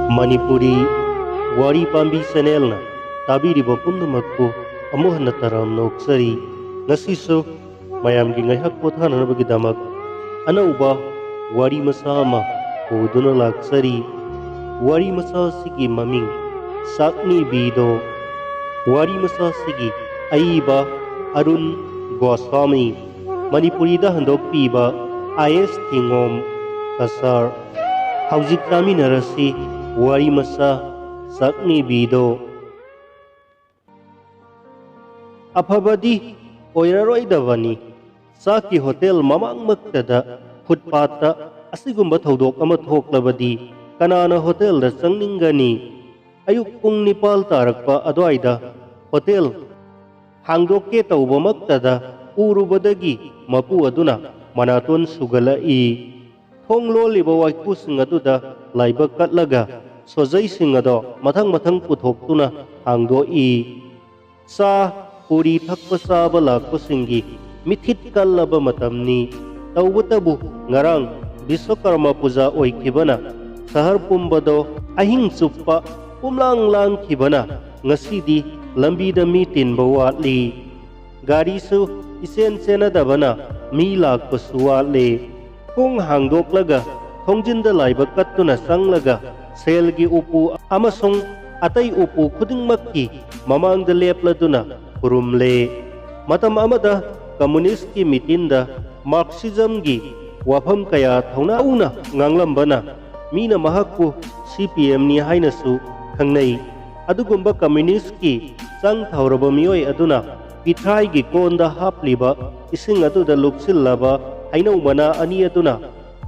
Manipuri Wari Pambi Channel na tabiriba pumnamakpu amuh hana taram noksari ngasisu mayamgi ngaihak pothananabagidamag anauba wari masa ama puduna laksari wari masa sigi maming Sakni Bido wari masa sigi aiba Arun Goswami Manipuri da handok piba IS Thingom Kasar Haujik taminarasi wari masa Sakni Bido Aphabadi oiraroidavani Saki Hotel mamang magtada footpath asigumba thodok ama thoklabadi kanana hotel da changningani ayuk pung nipal tarakpa adwaida hotel hangdokke tauba magtada urubadagi mapu aduna manaton sugalai thongloliba waipusing aduda laiba katlaga sojai singado mathang mathang puthoktuna hangdoi sa puri thakpa saba lakpasingi mithit kallaba matamni tawbutabu ngarang Biswakarma puja oikibana sahar pumbado ahing suppa pumlang lang kibana ngasidi lambida mi tinba watli gari su isen senadabana mi lakpasu watli kung hangdoklaga thongjinda laiba kattuna sanglaga selgi upu amasong atay upu khudingmakki mamangda lepladuna kurumle matam amada communist ki mitinda Marxism gi wafam kaya thongna una nganglambana mina mahakku CPM ni hainasu khangnai adugumba communist ki sang thauraba mioi aduna pithai gi konda hapliba ising aduda luksillaba hainau mana ani aduna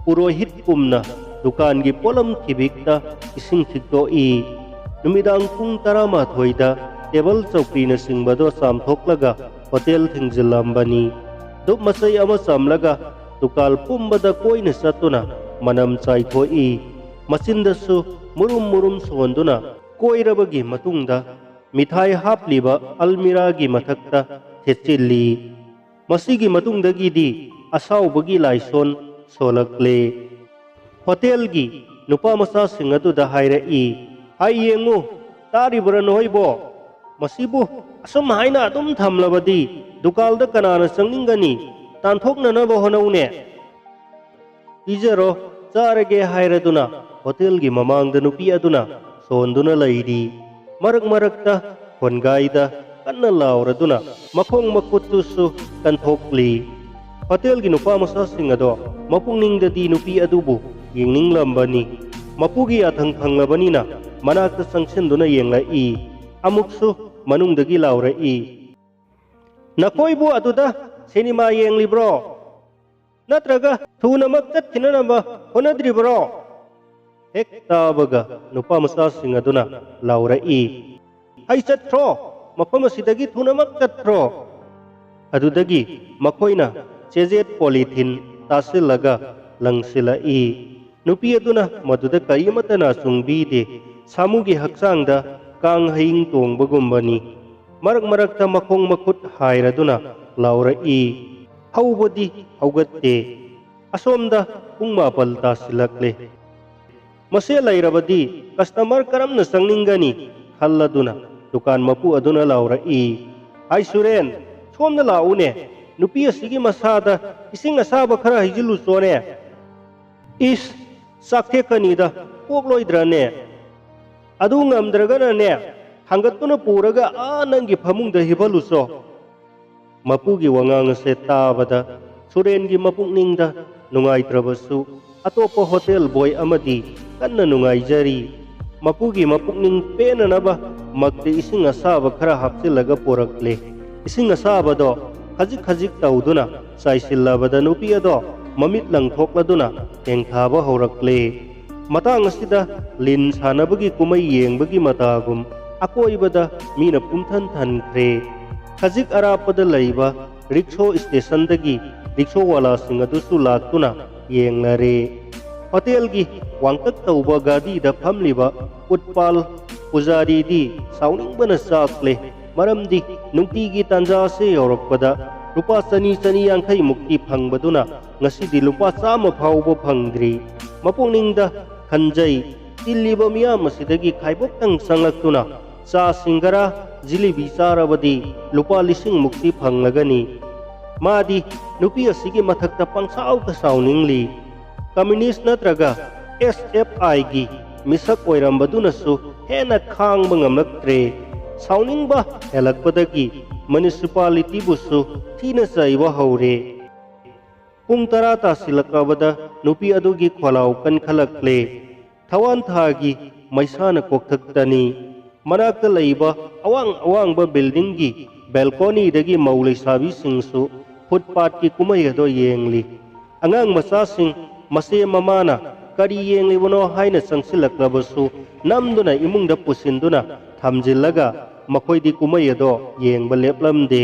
purohit kumna dukan gi polam khibikta ising thikto i numidang pung tarama thoida table chokri na singbado samthoklaga hotel thingzilambani dup masai ama samlaga tukal pumbada koina satuna manam chai thoi masindasu murum murum sonduna koirabagi matungda mithai hapliba almira gi mathakta thechilli masigi matungdagi di asaubagi laison solakle hotel gi nupa masa singatu da haira i hai yengu taribra noibo masibu asum haina atum thamlabadi dukalda kanana changningani tanthokna na bohonaune ijero charage hairaduna hotel gi mamangda nupi aduna sonduna laidi marak marakta hongaida kanna lauraduna makhong makutusu kanthokli hotel gi nupa masa singado mapungning di nupi adubu yingning lambani mapugi athang thanglabani na manakta sangsinduna yenglai amuksu manungdagi laurai nakoibu aduda cinema yenglibro natraga thuna maktat kinanaba honadribro ektabaga nupa masa singaduna laurai hai chatro mafam asidagi thuna maktatro adudagi makoina chejet polythene tasilaga langsilai nupi aduna maduda karimatana sungbide samugi haksangda kang haing tongbagumbani marak marakta makhong makhut hairaduna laurai haubadi haugatte asomda pung mapal tasilakle mase lairabadi customer karamna sangningani khalladuna dukan mapu aduna laurai ai suren somna laune nupi asigi masada ising asaba khara hijilu sone is sakhe kanida pokloidrane adu ngamdragana ne hangatuna puraga anangi phamungda hibaluso mapugi wangang se tabada surengi mapukningda nungaitrabasu atopa hotel boy amadi kanna nungaijari mapugi mapukning penanaba magte ising asaba khara hapsilaga porakle ising asaba do khajik khajik tauduna saisillabada nupi ado mamit langthokladuna tengthaba horakle matang asida lin sanabagi kumai yengbagi matagum akoibada mina pumthan thankhre khajik arapada laiba rickshaw station dagi rickshaw wala singadu laktuna yenglare hotel gi wangtak tauba gadi da phamliba utpal pujari di sauning bana sakle maramdi nungti gi tanja se yorokpada rupa chani chani yankhai mukti phangbaduna ngasi di rupa chama phauba phangdri mapungning da khanjai ꯇꯤꯜꯂꯤꯕ ꯃꯤꯌꯥꯝ ꯑꯁꯤꯗꯒꯤ ꯈꯥꯏꯕꯣꯛꯇꯪ ꯆꯪꯂꯛꯇꯨꯅ ꯆꯥ ꯁꯤꯡꯒꯔꯥ ꯖꯤꯂꯤꯕꯤ ꯆꯥꯔꯕꯗꯤ ꯂꯨꯄꯥ 1,000 ꯃꯨꯛꯇꯤ ꯐꯪꯂꯒꯅꯤ꯫ ꯃꯥꯗꯤ ꯅꯨꯄꯤ ꯑꯁꯤꯒꯤ ꯃꯊꯛꯇ ꯄꯪꯁꯥꯎꯗ ꯁꯥꯎꯅꯤꯡꯂꯤ꯫ Communist ꯅꯠꯇ꯭ꯔꯒ SFIꯒꯤ ꯃꯤꯁꯛ ꯑꯣꯏꯔꯝꯕꯗꯨꯅꯁꯨ ꯍꯦꯟꯅ ꯈꯥꯡꯕ ꯉꯝꯂꯛꯇ꯭ꯔꯦ꯫ ꯁꯥꯎꯅꯤꯡꯕ ꯍꯦꯜꯂꯛꯄꯗꯒꯤ ꯃ꯭ꯌꯨꯅꯤꯁꯤꯄꯥꯂꯤꯇꯤꯕꯨꯁꯨ ꯊꯤꯅ ꯆꯩꯕ ꯍꯧꯔꯦ꯫ ꯄꯨꯡ 10 ꯇꯥꯁꯤꯜꯂꯛꯂꯕꯗ ꯅꯨꯄꯤ ꯑꯗꯨꯒꯤ ꯈꯣꯜꯂꯥꯎ ꯀꯟꯈꯠꯂꯛꯂꯦ꯫ ꯊꯋꯥꯟꯊꯥꯒꯤ ꯃꯩꯁꯥꯅ ꯀꯣꯛꯊꯛꯇꯅꯤ꯫ ꯃꯅꯥꯛꯇ ꯂꯩꯕ ꯑꯋꯥꯡ-ꯑꯋꯥꯡꯕ ꯕꯤꯜꯗꯤꯡꯒꯤ ꯕꯦꯜꯀꯣꯅꯤꯗꯒꯤ ꯃꯧ ꯂꯩꯁꯥꯕꯤꯁꯤꯡꯁꯨ ꯐꯨꯠꯄꯥꯠꯀꯤ ꯀꯨꯝꯍꯩ ꯑꯗꯨ ꯌꯦꯡꯂꯤ꯫ ꯑꯉꯥꯡ ꯃꯆꯥꯁꯤꯡ ꯃꯆꯦ ꯃꯃꯥꯅ ꯀꯔꯤ ꯌꯦꯡꯂꯤꯕꯅꯣ ꯍꯥꯏꯅ ꯆꯪꯁꯤꯜꯂꯛꯂꯕꯁꯨ ꯅꯝꯗꯨꯅ ꯏꯃꯨꯡꯗ ꯄꯨꯁꯤꯟꯗꯨꯅ ꯊꯝꯖꯤꯜꯂꯒ ꯃꯈꯣꯏꯗꯤ ꯀꯨꯝꯍꯩ ꯑꯗꯣ ꯌꯦꯡꯕ ꯂꯦꯞꯂꯝꯗꯦ꯫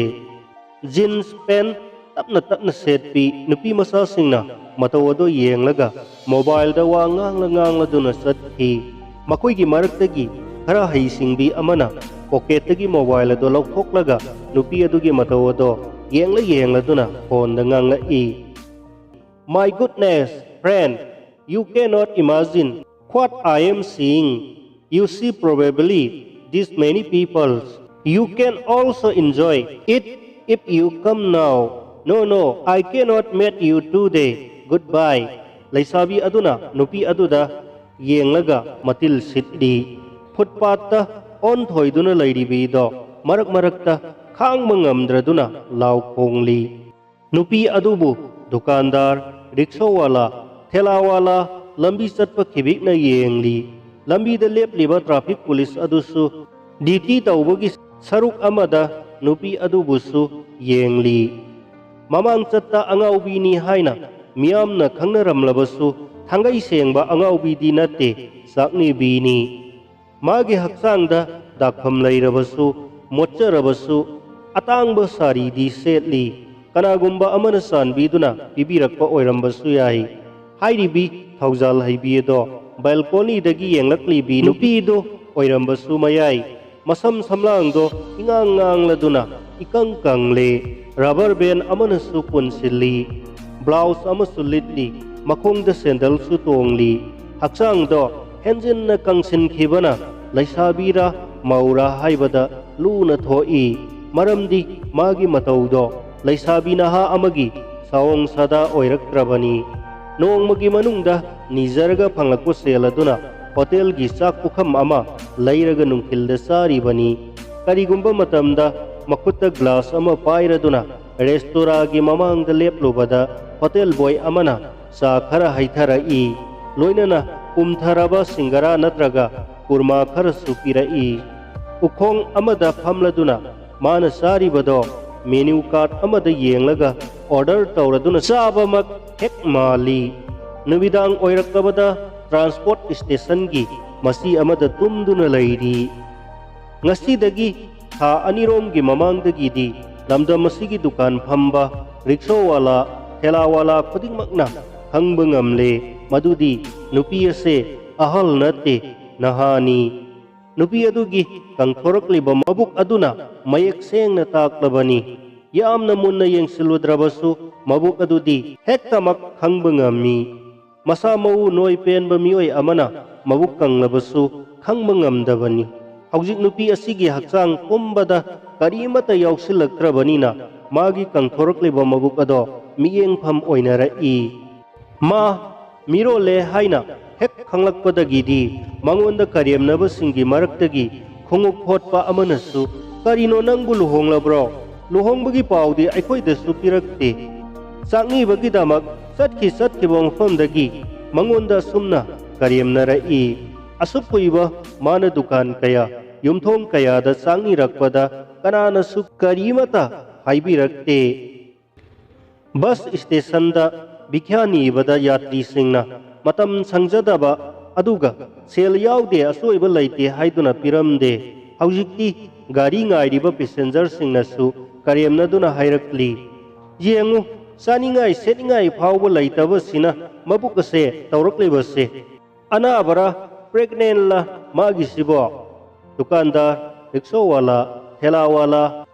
ꯖꯤꯟꯁ ꯄꯦꯟ ꯇꯞꯅ ꯇꯞꯅ ꯁꯦꯠꯄꯤ ꯅꯨꯄꯤ ꯃꯆꯥꯁꯤꯡꯅ ꯃꯇꯧ ꯑꯗꯨ ꯌꯦꯡꯂꯒ ꯃꯣꯕꯥꯏꯜꯗ ꯋꯥ ꯉꯥꯡꯂꯗꯨꯅ ꯆꯠꯈꯤ꯫ ꯃꯈꯣꯏꯒꯤ ꯃꯔꯛꯇꯒꯤ ꯈꯔ ꯍꯩꯁꯤꯡꯕꯤ ꯑꯃꯅ ꯄꯣꯀꯦꯠꯇꯒꯤ ꯃꯣꯕꯥꯏꯜ ꯑꯗꯨ ꯂꯧꯊꯣꯛꯂꯒ ꯅꯨꯄꯤ ꯑꯗꯨꯒꯤ ꯃꯇꯧ ꯑꯗꯣ ꯌꯦꯡꯂꯗꯨꯅ ꯐꯣꯟꯗ ꯉꯥꯡꯂꯛꯏ꯫ "My goodness, friend, you cannot imagine what I am seeing. You see probably this many people. You can also enjoy it if you come now. No, I cannot meet you today. Goodbye." ꯂꯩꯁꯥꯕꯤ ꯑꯗꯨꯅ ꯅꯨꯄꯤ ꯑꯗꯨꯗ ꯌꯦꯡꯂꯒ ꯃꯇꯤꯜ ꯁꯤꯠꯂꯤ꯫ ꯐꯨꯠꯄꯥꯠꯇ ꯑꯣꯟꯊꯣꯏꯗꯨꯅ ꯂꯩꯔꯤꯕꯤꯗꯣ ꯃꯔꯛ ꯃꯔꯛꯇ ꯈꯥꯡꯕ ꯉꯝꯗ꯭ꯔꯗꯨꯅ ꯂꯥꯎ ꯈꯣꯡꯂꯤ꯫ ꯅꯨꯄꯤ ꯑꯗꯨꯕꯨ ꯗꯨꯀꯥꯟꯗꯥꯔ, ꯔꯤꯛꯁꯣꯋꯥꯂꯥ, ꯊꯦꯂꯥꯋꯥꯂꯥ ꯂꯝꯕꯤ ꯆꯠꯄ ꯈꯤꯕꯤꯛꯅ ꯌꯦꯡꯂꯤ꯫ ꯂꯝꯕꯤꯗ ꯂꯦꯞꯂꯤꯕ ꯇ꯭ꯔꯥꯐꯤꯛ ꯄꯨꯂꯤꯁ ꯑꯗꯨꯁꯨ ꯗ꯭ꯌꯨꯇꯤ ꯇꯧꯕꯒꯤ ꯁꯔꯨꯛ ꯑꯃꯗ ꯅꯨꯄꯤ ꯑꯗꯨꯕꯨꯁꯨ ꯌꯦꯡꯂꯤ꯫ ꯃꯃꯥꯡꯆꯠꯇ ꯑꯉꯥꯎꯕꯤꯅꯤ ꯍꯥꯏꯅ ꯃꯤꯌꯥꯝꯅ ꯈꯪꯅꯔꯝꯂꯕꯁꯨ ꯊꯥꯡꯒꯩ ꯁꯦꯡꯕ ꯑꯉꯥꯎꯕꯤꯗꯤ ꯅꯠꯇꯦ, ꯆꯥꯛꯅꯤꯕꯤꯅꯤ꯫ ꯃꯥꯒꯤ ꯍꯛꯆꯥꯡꯗ ꯗꯥꯛꯐꯝ ꯂꯩꯔꯕꯁꯨ ꯃꯣꯠꯆꯔꯕꯁꯨ ꯑꯇꯥꯡꯕ ꯁꯥꯔꯤꯗꯤ ꯁꯦꯠꯂꯤ꯫ ꯀꯅꯥꯒꯨꯝꯕ ꯑꯃꯅ ꯆꯥꯟꯕꯤꯗꯨꯅ ꯄꯤꯕꯤꯔꯛꯄ ꯑꯣꯏꯔꯝꯕꯁꯨ ꯌꯥꯏ꯫ ꯍꯥꯏꯔꯤꯕꯤ ꯊꯧꯖꯥꯜ ꯍꯩꯕꯤ ꯑꯗꯣ ꯕꯦꯜꯀꯣꯅꯤꯗꯒꯤ ꯌꯦꯡꯂꯛꯂꯤꯕꯤ ꯅꯨꯄꯤꯗꯣ ꯑꯣꯏꯔꯝꯕꯁꯨ ꯃꯌꯥꯏ꯫ ꯃꯁꯝ ꯁꯝꯂꯥꯡꯗꯣ ꯏꯉꯥꯡ ꯉꯥꯡꯂꯗꯨꯅ ꯏꯀꯪ ꯀꯪꯂꯦ꯫ ꯔꯕꯔ ꯕꯦꯟ ꯑꯃꯅꯁꯨ ꯄꯨꯟꯁꯤꯜꯂꯤ꯫ ꯕ꯭ꯂꯥꯎꯁ ꯑꯃꯁꯨ ꯂꯤꯠꯂꯤ꯫ ꯃꯈꯣꯡꯗ ꯁꯦꯟꯗꯜꯁꯨ ꯇꯣꯡꯂꯤ꯫ ꯍꯛꯆꯥꯡꯗꯣ ꯍꯦꯟꯖꯤꯟꯅ ꯀꯪꯁꯤꯟꯈꯤꯕꯅ ꯂꯩꯁꯥꯕꯤꯔꯥ ꯃꯧꯔꯥ ꯍꯥꯏꯕꯗ ꯂꯨꯅ ꯊꯣꯛꯏ꯫ ꯃꯔꯝꯗꯤ ꯃꯥꯒꯤ ꯃꯇꯧꯗꯣ ꯂꯩꯁꯥꯕꯤ ꯅꯍꯥ ꯑꯃꯒꯤ ꯁꯥꯑꯣꯡ ꯁꯥꯗꯥ ꯑꯣꯏꯔꯛꯇ꯭ꯔꯕꯅꯤ꯫ ꯅꯣꯡꯃꯒꯤ ꯃꯅꯨꯡꯗ ꯅꯤꯖꯔꯒ ꯐꯪꯂꯛꯄ ꯁꯦꯜ ꯑꯗꯨꯅ ꯍꯣꯇꯦꯜꯒꯤ ꯆꯥꯛ ꯄꯨꯈꯝ ꯑꯃ ꯂꯩꯔꯒ ꯅꯨꯡꯊꯤꯜꯗ ꯆꯥꯔꯤꯕꯅꯤ꯫ ꯀꯔꯤꯒꯨꯝꯕ ꯃꯇꯝꯗ ꯃꯈꯨꯠꯇ ꯒ꯭ꯂꯥꯁ ꯑꯃ ꯄꯥꯏꯔꯗꯨꯅ ꯔꯦꯁꯇꯣꯔꯥꯒꯤ ꯃꯃꯥꯡꯗ ꯂꯦꯞꯂꯨꯕꯗ ꯍꯣꯇꯦꯜ ꯕꯣꯏ ꯑꯃꯅ ꯆꯥ ꯈꯔ ꯍꯩꯊꯔꯛꯏ꯫ ꯂꯣꯏꯅꯅ ꯄꯨꯝꯊꯔꯕ ꯁꯤꯡꯒꯔꯥ ꯅꯠꯇ꯭ꯔꯒ ꯀꯨꯔꯃꯥ ꯈꯔꯁꯨ ꯄꯤꯔꯛꯏ꯫ ꯎꯈꯣꯡ ꯑꯃꯗ ꯐꯝꯂꯗꯨꯅ ꯃꯥꯅ ꯆꯥꯔꯤꯕꯗꯣ ꯃꯦꯅ꯭ꯌꯨ ꯀꯥꯔꯠ ꯑꯃꯗ ꯌꯦꯡꯂꯒ ꯑꯣꯔꯗꯔ ꯇꯧꯔꯗꯨꯅ ꯆꯥꯕꯃꯛ ꯍꯦꯛ ꯃꯥꯜꯂꯤ꯫ ꯅꯨꯃꯤꯗꯥꯡ ꯑꯣꯏꯔꯛꯂꯕꯗ ꯇ꯭ꯔꯥꯟꯁꯄꯣꯔꯠ ꯁ꯭ꯇꯦꯁꯟꯒꯤ ꯃꯆꯤ ꯑꯃꯗ ꯇꯨꯝꯗꯨꯅ ꯂꯩꯔꯤ꯫ ꯉꯁꯤꯗꯒꯤ ꯊꯥ 2ꯔꯣꯝꯒꯤ ꯃꯃꯥꯡꯗꯒꯤꯗꯤ ꯂꯝꯗꯝ ꯑꯁꯤꯒꯤ ꯗꯨꯀꯥꯟ ꯐꯝꯕ ꯔꯤꯛꯁꯣꯋꯥꯂꯥ, ꯊꯦꯂꯥꯋꯥꯂꯥ ꯈꯨꯗꯤꯡꯃꯛꯅ ꯈꯪꯕ ꯉꯝꯂꯦ ꯃꯗꯨꯗꯤ ꯅꯨꯄꯤ ꯑꯁꯦ ꯑꯍꯜ ꯅꯠꯇꯦ, ꯅꯍꯥꯅꯤ꯫ ꯅꯨꯄꯤ ꯑꯗꯨꯒꯤ ꯀꯪꯊꯣꯔꯛꯂꯤꯕ ꯃꯕꯨꯛ ꯑꯗꯨꯅ ꯃꯌꯦꯛ ꯁꯦꯡꯅ ꯇꯥꯛꯂꯕꯅꯤ꯫ ꯌꯥꯝꯅ ꯃꯨꯟꯅ ꯌꯦꯡꯁꯤꯜꯂꯨꯗ꯭ꯔꯕꯁꯨ ꯃꯕꯨꯛ ꯑꯗꯨꯗꯤ ꯍꯦꯛꯇꯃꯛ ꯈꯪꯕ ꯉꯝꯃꯤ꯫ ꯃꯁꯥ ꯃꯎ ꯅꯣꯏ ꯄꯦꯟꯕ ꯃꯤꯑꯣꯏ ꯑꯃꯅ ꯃꯕꯨꯛ ꯀꯪꯂꯕꯁꯨ ꯈꯪꯕ ꯉꯝꯗꯕꯅꯤ꯫ ꯍꯧꯖꯤꯛ ꯅꯨꯄꯤ ꯑꯁꯤꯒꯤ ꯍꯛꯆꯥꯡ ꯄꯨꯝꯕꯗ ꯀꯔꯤꯃꯠꯇ ꯌꯥꯎꯁꯤꯜꯂꯛꯇ꯭ꯔꯕꯅꯤꯅ ꯃꯥꯒꯤ ꯀꯪꯊꯣꯔꯛꯂꯤꯕ ꯃꯕꯨꯛ ꯑꯗꯣ ꯃꯤꯠꯌꯦꯡꯐꯝ ꯑꯣꯏꯅꯔꯛꯏ꯫ ꯃꯥ ꯃꯤꯔꯣꯜꯂꯦ ꯍꯥꯏꯅ ꯍꯦꯛ ꯈꯪꯂꯛꯄꯗꯒꯤꯗꯤ ꯃꯉꯣꯟꯗ ꯀꯔꯦꯝꯅꯕꯁꯤꯡꯒꯤ ꯃꯔꯛꯇꯒꯤ ꯈꯣꯡꯎꯞ ꯐꯣꯠꯄ ꯑꯃꯅꯁꯨ "ꯀꯔꯤꯅꯣ ꯅꯪꯕꯨ ꯂꯨꯍꯣꯡꯂꯕ꯭ꯔꯣ? ꯂꯨꯍꯣꯡꯕꯒꯤ ꯄꯥꯎꯗꯤ ꯑꯩꯈꯣꯏꯗꯁꯨ ꯄꯤꯔꯛꯇꯦ." ꯆꯥꯛꯅꯤꯕꯒꯤꯗꯃꯛ ꯆꯠꯈꯤꯕ ꯃꯐꯝꯗꯒꯤ ꯃꯉꯣꯟꯗ ꯑꯁꯨꯝꯅ ꯀꯔꯦꯝꯅꯔꯛꯏ꯫ ꯑꯁꯨꯛ ꯀꯨꯏꯕ ꯃꯥꯅ ꯗꯨꯀꯥꯟ ꯀꯌꯥ, ꯌꯨꯝꯊꯣꯡ ꯀꯌꯥꯗ ꯆꯥꯛꯅꯤꯔꯛꯄꯗ ꯀꯅꯥꯅꯁꯨ ꯀꯔꯤꯃꯠꯇ ꯍꯥꯏꯕꯤꯔꯛꯇꯦ꯫ ꯕꯁ ꯁ꯭ꯇꯦꯁꯟꯗ ꯚꯤꯈ꯭ꯌꯥ ꯅꯤꯕꯗ ꯌꯥꯇ꯭ꯔꯤꯁꯤꯡꯅ ꯃꯇꯝ ꯁꯪꯖꯗꯕ ꯑꯗꯨꯒ ꯁꯦꯜ ꯌꯥꯎꯗꯦ, ꯑꯆꯣꯏꯕ ꯂꯩꯇꯦ ꯍꯥꯏꯗꯨꯅ ꯄꯤꯔꯝꯗꯦ꯫ ꯍꯧꯖꯤꯛꯇꯤ ꯒꯥꯔꯤ ꯉꯥꯏꯔꯤꯕ ꯄꯦꯁꯦꯟꯖꯔꯁꯤꯡꯅꯁꯨ ꯀꯔꯦꯝꯅꯗꯨꯅ ꯍꯥꯏꯔꯛꯂꯤ, "ꯌꯦꯡꯉꯨ, ꯆꯥꯅꯤꯡꯉꯥꯏ ꯁꯦꯠꯅꯤꯡꯉꯥꯏ ꯐꯥꯎꯕ ꯂꯩꯇꯕꯁꯤꯅ ꯃꯕꯨꯛ ꯑꯁꯦ ꯇꯧꯔꯛꯂꯤꯕꯁꯦ꯫ ꯑꯅꯥꯕꯔꯥ, ꯄ꯭ꯔꯦꯒꯅꯦꯟꯠꯂ ꯃꯥꯒꯤꯁꯤꯕꯣ?" ꯗꯨꯀꯥꯟꯗꯥꯔ, ꯔꯤꯛꯁꯣꯋꯥꯂꯥ, ꯊꯦꯂꯥꯋꯥꯂꯥ,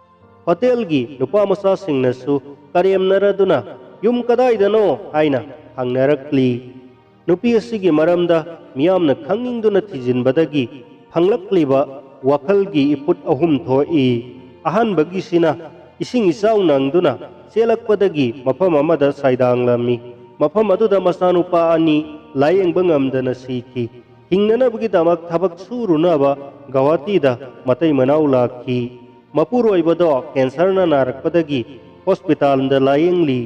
ꯍꯣꯇꯦꯜꯒꯤ ꯅꯨꯄꯥꯃꯆꯥꯁꯤꯡꯅꯁꯨ ꯀꯔꯦꯝꯅꯔꯗꯨꯅ "ꯌꯨꯝ ꯀꯗꯥꯏꯗꯅꯣ?" ꯍꯥꯏꯅ ꯍꯪꯅꯔꯛꯂꯤ꯫ नुपी असिगी मरमदा मियामना खंगिंगदुना थिजिनबदगी फंगलक्लिबा वखलगी इपुट अहुम थोई अहनबगिसिना इसिंग इचाउ नंगदुना चेलकपदगी मफम अमदा साइदांगलमी मफम अदुदा मसानुपा अनि लायेंगबा ngamdana सिखी हिंगनबगिदमक थबक सुरुनबा गवाहाटीदा मतै मनाउ लाखी मपुरोइबदो कैंसरना नारकपदगी हॉस्पिटलदा लायेंगली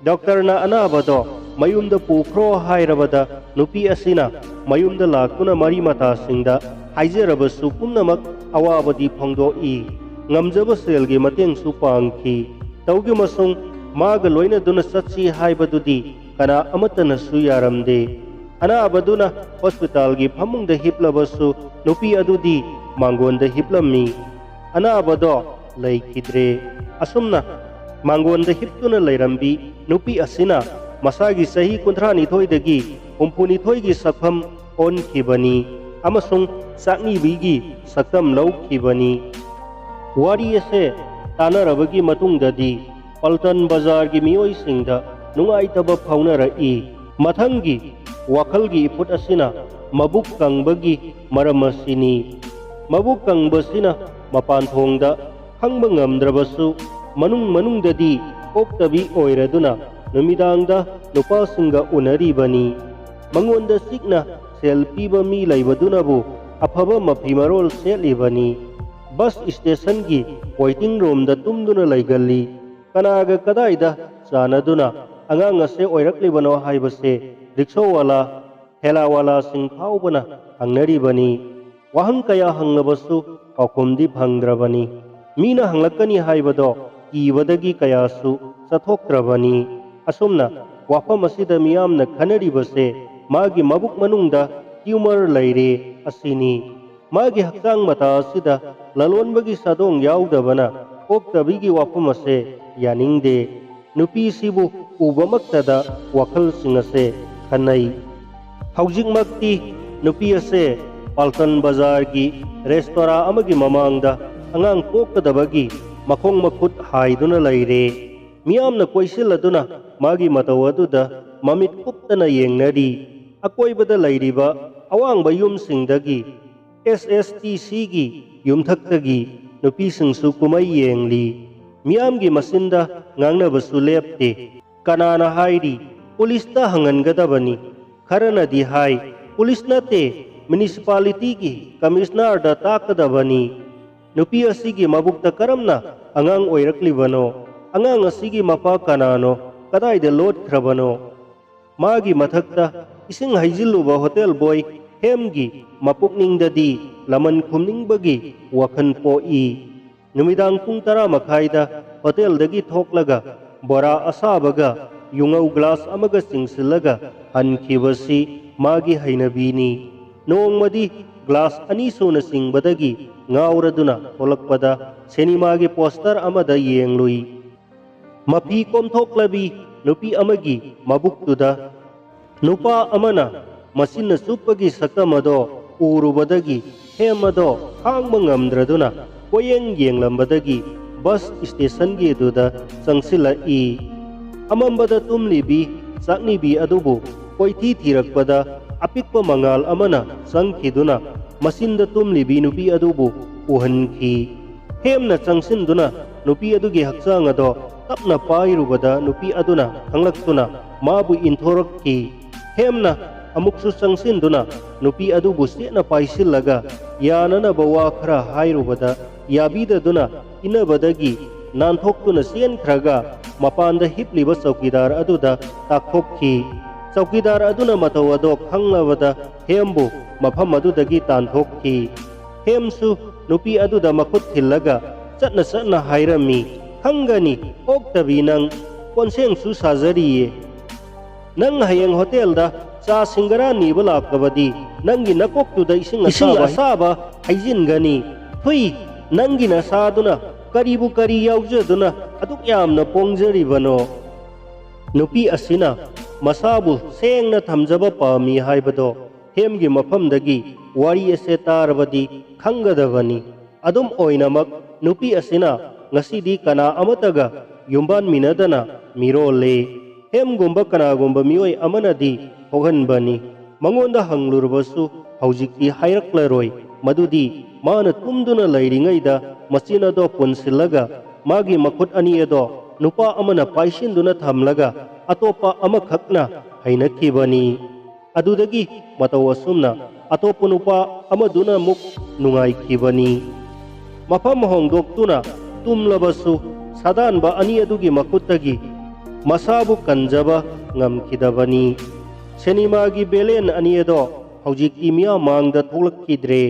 डॉक्टरना अनाबदो मयुमदा पुख्रो हायरबदा नुपी असिना मयुमदा लाक्तुना मरी मतासिंगदा हाइजरबसु पुनमक अवाबदी फोंदोई ngamjaba selgi matengsu pangki taugi masung maga loina duna satsi haibadudi kana amatana su yaramde ana abaduna hospital gi phamungda hiplabasu nupi adudi mangonda hiplami ana abado laikidre asumna mangonda hiptuna lairambi nupi asina masagi sahi kuntrani thoidagi umpuni thoigi sakham on khibani amasung sakni bigi saktam lau khibani वारी असे तानरबगी मतुंगददी पल्टन बाजार की मियोई सिंगदा नुंगाइतब फाउनरई मथंगी वखलगी इपुट असिना मबुक कंगबगी मरम असिनी मबुक कंगबसिना मपान थोंगदा खंगब ngamद्रबसु मनुंगददी ओक्तबी ओइरदुना नुमिदांगदा नुपासिंगा उनरीबनी मंगोंदा सिकना cell पीबा मी लैबदुनाबु अफब मफिमरोल सेलिबनी bus station की waiting room दा तुमदुना लैगल्ली कनागा कदाइदा चानदुना अंगांग असे ओइरक्लिबनो हाइबसे रिक्शा वाला ठेला वाला सिंग फाउबना हंगनरीबनी वाहन कया हंगबसु पाखुमदी फंगद्रबनी मीना हंगलकनी हाइबदो कीबदगी कयासु चथोक्त्रबनी असुमना वाफम असिदा मियामना खनरीबसे मागी मबुक मनुंगदा ट्यूमर लैरे असिनी मागी हक्चांग मता असिदा ललोनबगी सादोंग याउदबना ओक्तबिगी वाफम असे यानिंगदे नुपीसिबु उबमक्तदा वखल सिंगसे खनई हौजिकमक्ति नुपी असे पल्टन बाजार की रेस्टोरा अमगी ममांगदा अंगांग पोक्कदबगी मखोंग मखुत हाइदुना लैरे मियामना कोइसिलदुना मागी मतौ अदुदा ममित कुप्तना येंगनरी अकोइबदा लैरिबा अवांगबा युमसिंगदगी SSTC की युमथक्तगी नुपीसिंगसु कुमै येंगली मियामगी मसिंदा ngangnabsu lepte kanana hairi पुलिसता हंगनगदबनी खरनदी हाई पुलिस नते म्युनिसिपालिटी की कमिश्नर दा ताकदबनी नुपी असिगी मबुक्ता करमना अंगांग ओइरक्लिबनो अंगांग असिगी मपा कनानो कदाइदा लोटख्रबनो मागी मथक्ता इसिंग हाइजिलुबा होटल बॉय हेमगी मपुकनिंगददी लमन खुमनिंगबगी वखन पोई नुमिदांग पुंग 10 मखाइदा होटलदगी थोक्लगा बोरा असाबगा युंगौ ग्लास अमगा सिंगसिलगा हनखिबसी मागी हैनबीनी नोंगमदी ग्लास अनि सुना सिंगबदगी ngawraduna tholakpada सिनेमागी पोस्टर अमदा येंगलुई मफी कोमथोक्लबी नुपी अमगी मबुक्तुदा नुपा अमना मसिन सुपगी सकमदो उरुबदगी हेमदो हांगबा ngamdraduna कोयेंग येंगलंबदगी बस स्टेशन गी दुदा चंगसिलाई अमंबदा तुमलिबी चाकनीबी अदुबु कोइथी थीरकपदा अपिकपा मंगाल अमना चंगखिदुना मसिंदा तुमलिबी नुपी अदुबु उहनखी हेमना चंगसिंदुना नुपी अदुगी हक्चांग अदो तपना पाइरुबदा नुपी अदुना हंगलक्तुना माबु इंथोरक्की हेमना अमुक्सु चंगसिंदुना नुपी अदुबु सेना पाइसिलगा यानना बवा खरा हाइरुबदा याबीददुना इनबदगी नानथोक्तुना सेनख्रगा मपानदा हिपलिबा चौकीदार अदुदा ताकथोक्खी चौकीदार अदुना मतौ अदो खंगलबदा हेमबु मफम अदुदगी तानथोक्खी हेमसु नुपी अदुदा मखुत थिल्लगा चटना चटना हाइरमी खंगनी ओक्तबी नंग कोनसेंगसु साजरिये नंग हयेंग होटेलदा चा सिंगरा नीबा लाक्कबदी नंगी नकोक्तुदा इसिंग असाबा हाइजिनगनी थुई नंगी नसादुना करीबु करी याउजदुना अदुक यामना पोंगजरिबनो नुपी असिना मसाबु सेंगना थमजबा पामी हाइबदो हेमगी मफमदगी वारी असे तारबदी खंगदबनी अदुम ओइनमक नुपी असिना ngasiदी kana amataga yumban minadana mirole hemgumba kana gumba mioi amanadi थोहनबनी मंगोंदा हंगलुरबसु हौजिक्ति हायरक्लरोय मदुदी माना तुमदुना लैरिङैदा मचिन अदो पुनसिल्लगा मागी मखुट अनि अदो नुपा अमना पाइसिन्दुना थमलगा अतोपा अमखकना हैनखिबनी अदुदगी मतौ असुमना अतोप नुपा अमदुना मुक नुंगाइखिबनी मफम होंदोक्तुना तुमलबसु सदानबा अनि अदुगी मखुट्तगी मसाबु कंजबा ngamkhidabani सिनेमागी बेलेन अनि अदो हौजिक्ति मिया मांगदा थोलक्खिद्रे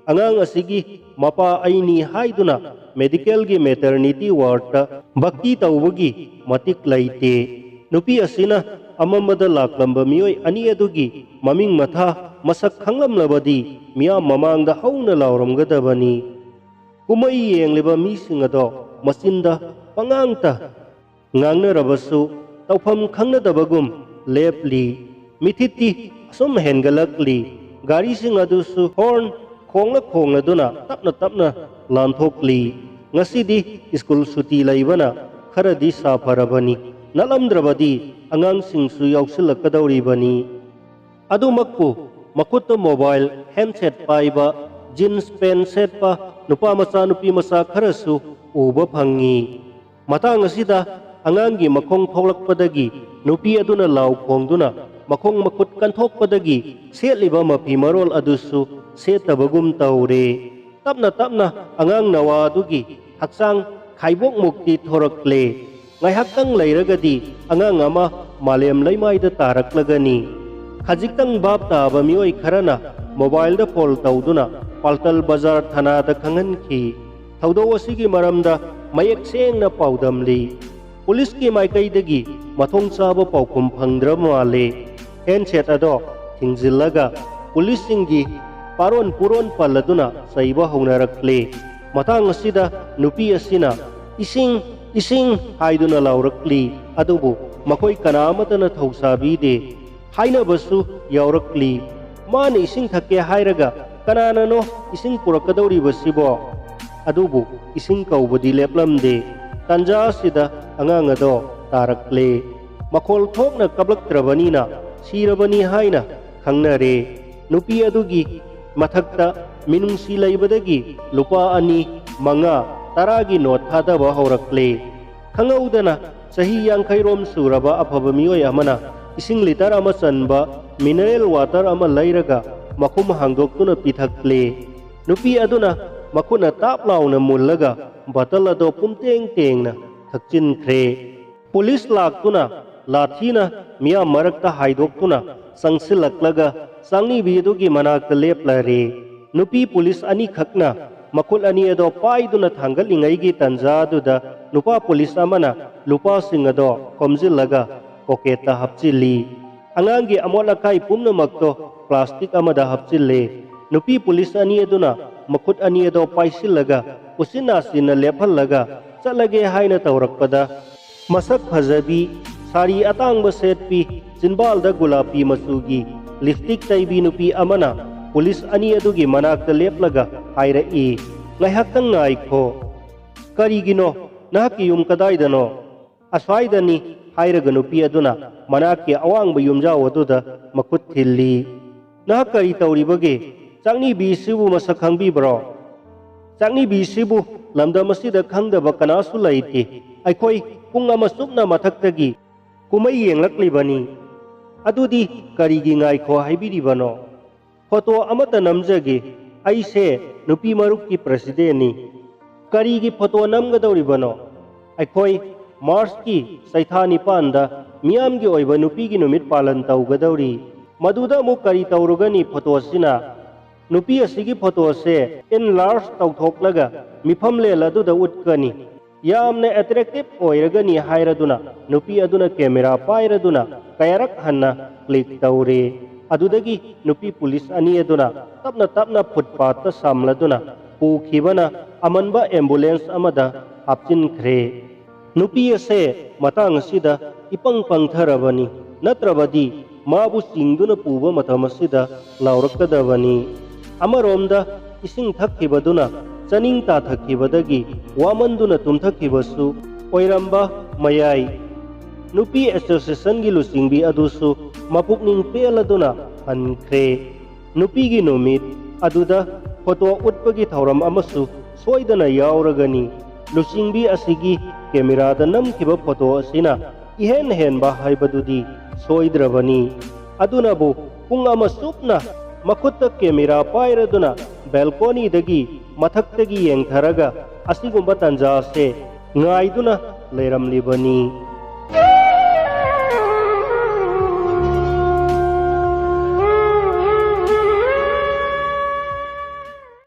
angang asigi mapa aini haiduna medical gi maternity ward ta bakti tawagi matik laite nupi asina amamada laklamba mioi ani adugi maming matha masak khanglam labadi miya mamangda hauna lauramgadabani kumai yengliba mi singado masinda pangangta ngangna rabasu tawpham khangnadabagum lepli mithiti asum hengalakli gari sing adusu horn खोंगना तपना तपना लांथोकली ngasi school सुटी लाइबना खरदी साफरबनी नलमद्रबदी अंगांग सिंगसु याउसिलकदौरिबनी अदुमक्पु मखुत mobile handset पाइबा jeans pant सेटपा नुपा मचा नुपी मचा खरसु उबा fungi Matang असिदा अंगांगी मखोंग थोलकपदगी नुपी अदुना लाउ खोंगदुना मखोंग मखुत कंथोकपदगी सेलिबा मफी मरोल अदुसु सेतबगुम तौरे तपना तपना अंगांग नवादुगी हक्सांग खाइबोक मुक्ति थोरक्ले ngaihakang lairagadi angang ama malem laimaida taraklegani khajikang bab taba mioi kharana mobile da pol tauduna paltal bazar thana da khangan khi thaudo asigi maramda mayek sengna paudamli police ki maikai dagi mathong chaba paukum phangdra male handset ado thingzillaga police singi paron puron paladuna saiba haunarakle matang asida nupi asina ising haiduna laurakli adubu makoi kanamatana thausabi haina basu yaurakli man ising thake hairaga kanana no ising purakadauri basibo adubu ising kaubadi leplamde tanja sida angang ado tarakle makol thokna kablaktrabanina sirabani haina khangnare nupi adugi mathakta minungsi laibadagi lupa ani manga taragi not thadaba haurakle khangaudana sahi yankairom suraba afaba mioi amana ising liter ama chanba mineral water ama lairaga makhum hangdoktuna pithakle nupi aduna makuna tap launa mullaga batal ado pumteng tengna thakchin khre police laktuna lathina miya marakta haidoktuna sangsilaklaga sangni bidugi manakta leplare nupi police ani khakna makul ani ado paiduna thangalingaigi tanjaduda nupa police amana lupa singado komjilaga pocketa hapchili angangi amola kai pumna makto plastic amada hapchille nupi police ani aduna makut ani ado paisilaga usina sina lephallaga chalage haina tawrakpada masak phajabi sari atangba setpi jinbalda gulapi masugi lipstick taibi nupi amana police ani adugi manakta leplaga haira e ngaihakang ngaikho karigino nahaki yum kadaidano aswaidani hairaga nupi aduna manaki awangba yumjaw aduda makut thilli nahakari tauribage changni bisibu masakhangbi bro changni bisibu lamda masida khangdaba kanasu laite aikhoi punga masukna mathaktagi kumai yenglakli adudi karigi ngaikho haibiribano photo अमत नमजगे ऐसे नुपी मरुक की president नि करी की photo नमगदौरिबनो अखोई मार्च की सैथा निपानदा मियाम की ओइबा नुपी की नुमित पालन तौगदौरी मदुदा मु करी तौरुगनी फोटो सिना नुपी असिगी फोटो से इन लार्ज तौथोकलगा मिफम लेलदुदा उटकनी यामने अट्रैक्टिव ओइरगनी हाइरदुना नुपी अदुना कैमरा पाइरदुना कयरक हन्ना क्लिक तौरे adudagi nupi police ani aduna tapna footpath ta samladuna pukhibana amanba ambulance amada hapchin khre nupi ase matang sida ipang pangtharabani natrabadi mabu singduna puba mathamasida laurakadabani amaromda ising thakhibaduna chaning ta thakhibadagi wamanduna tumthakibasu oiramba mayai नुपी association की लुचिंबी अदुसु मपुकनिंग पेलदुना हनख्रे नुपी की नुमित अदुदा photo उत्पगी थौरम अमसु सोइदना यावरगनी लुचिंबी असिगी कैमरादा नमखिबा photo असिना इहेन हेनबा हाइबदुदी सोइद्रबनी अदुनाबु पुंग अमा सुपना मखुत्ता camera पाइरदुना balcony दगी मथक्तगी येंथरगा असिगुंबा तंजा से ngaiduna leiramlibani